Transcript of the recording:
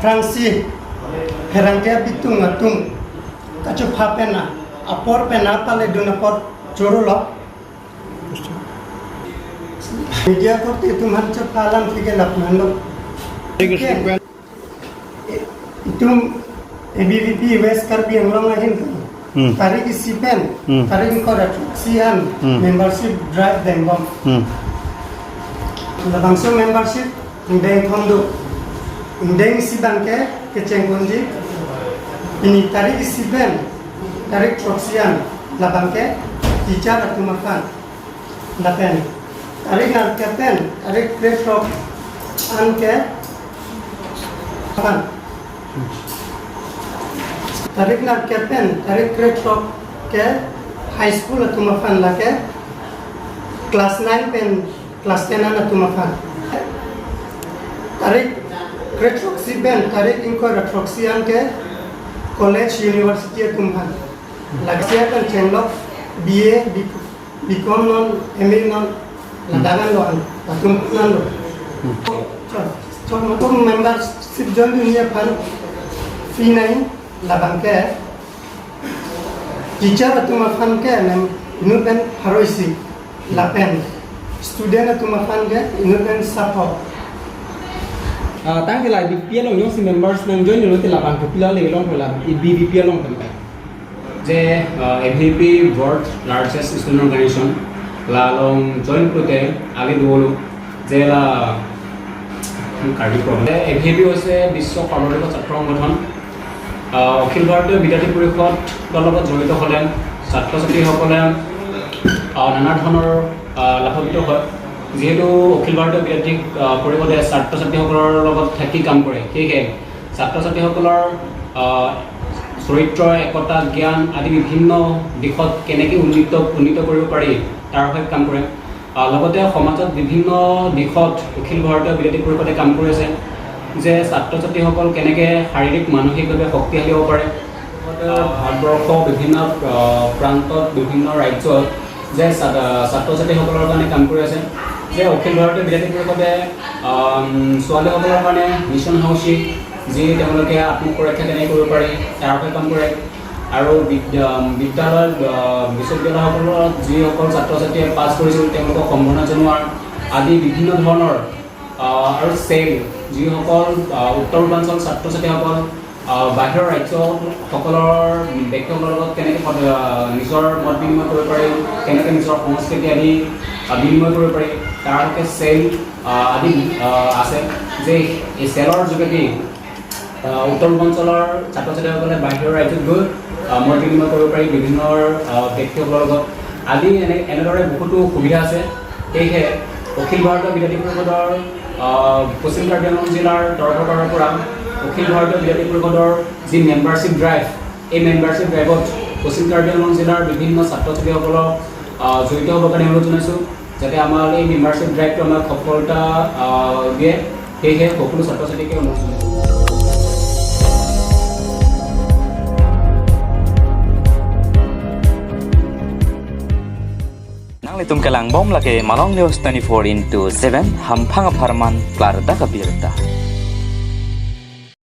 Pherangke Pherangke bitung atum kacu pena apor pena pale dunapor jorulok media korte tuman cepalan fige lapnando itu ABVP West karbi anglong ahin tarik isipen tarik korat sian membership drive dengom langsung membership deng kondo deng sibanke kecengkunji ini tarik isipen tarik proksian labangke teacher atumakan lapen tarik narkapen tarik pretrok anke kan tarik narkapen tarik pretrok ke high school atumakan lake class 9 pen class 10 atumakan tarik pretrok siben tarik inko retroksian ke college university atumakan lagsia kan chenlok BA BCom non MA non ladangan loan atum nan lo so membership jon dunia pan fee nahi labangke teacher atumakan ke inu ben haroisi lapen student atumakan ke inu ben support tang tilai BPL long yung si members nang join yung tilapang kapila le long pala ABVP long tempat যে ABVP world largest student organization lalong join kote age dulu je la karbi program ABVP hoise বিশ্ব সৰ্ববৃহৎ ছাত্ৰ সংগঠন অখিল ভাৰতীয় বিদ্যাৰ্থী পৰিষদ লগত জড়িত হলে ছাত্ৰ ছাত্ৰীসকলে নানা ধৰণৰ লাভান্বিত হয় যেহেতু অখিল ভাৰতীয় বিদ্যাৰ্থী পৰিষদে ছাত্ৰ ছাত্ৰীসকলৰ লগত থাকি কাম কৰে সেয়ে ছাত্ৰ ছাত্ৰীসকলৰ চৰিত্ৰ একতা জ্ঞান আদি বিভিন্ন দিশত কেনেকৈ উন্নীত কৰিব পাৰি তাৰ হৈ কাম কৰে লগতে সমাজত বিভিন্ন দিশত অখিল ভাৰতীয় বিদ্যাৰ্থী পৰিষদে কাম কৰিছে যে ছাত্ৰ ছাত্ৰীসকল কেনেকৈ শাৰীৰিক মানসিকভাৱে শক্তিশালী হ'ব পাৰে ভাৰতবৰ্ষ বিভিন্ন প্ৰান্তত বিভিন্ন ৰাজ্যত যে ছাত্ৰ ছাত্ৰীসকলৰ কাৰণে কাম কৰি আছে যে অখিল ভাৰতীয় বিদ্যাৰ্থী পৰিষদে ছোৱালীসকলৰ কাৰণে মিছন হাউচিং যি তেওঁলোকে আত্মসুৰক্ষা কেনেকৈ কৰিব পাৰি তাৰ হৈ কাম কৰে আৰু বিদ্যালয় বিশ্ববিদ্যালয়সকলত যিসকল ছাত্ৰ ছাত্ৰীয়ে পাছ কৰিছিল তেওঁলোকক সম্বৰ্ধনা জনোৱাৰ আদি বিভিন্ন ধৰণৰ আৰু চেল যিসকল উত্তৰ পূৰ্বাঞ্চল ছাত্ৰ ছাত্ৰীসকল বাহিৰৰ ৰাজ্যসকলৰ ব্যক্তিসকলৰ লগত কেনেকৈ নিজৰ মত বিনিময় কৰিব পাৰি কেনেকৈ নিজৰ সংস্কৃতি আদি বিনিময় কৰিব পাৰি তাৰ হকে চেল আদি আছে যে এই চেলৰ যোগেদি উত্তৰ পূৰ্বাঞ্চলৰ ছাত্ৰ ছাত্ৰীসকলে বাহিৰৰ ৰাজ্যত গৈ মত বিনিময় কৰিব পাৰি বিভিন্ন ব্যক্তিসকলৰ লগত আদি এনেদৰে বহুতো সুবিধা আছে সেয়েহে অখিল ভাৰতীয় বিদ্যাৰ্থী পৰিষদৰ পশ্চিম কাৰ্বি আংলং জিলাৰ তৰফৰ পৰা অখিল ভাৰতীয় বিদ্যাৰ্থী পৰিষদৰ যি মেম্বাৰশ্বিপ ড্ৰাইভ এই মেম্বাৰশ্বিপ ড্ৰাইভত পশ্চিম কাৰ্বি আংলং জিলাৰ বিভিন্ন ছাত্ৰ ছাত্ৰীসকলক জড়িত হ'বৰ কাৰণে অনুৰোধ জনাইছোঁ যাতে আমাৰ এই মেম্বাৰশ্বিপ ড্ৰাইভটো আমাক সফলতা দিয়ে সেয়েহে সকলো ছাত্ৰ ছাত্ৰীকে অনুৰোধ জনাইছোঁ Itum kelang bom lagi malong news 24/7 hampang aparman klar da kabirta.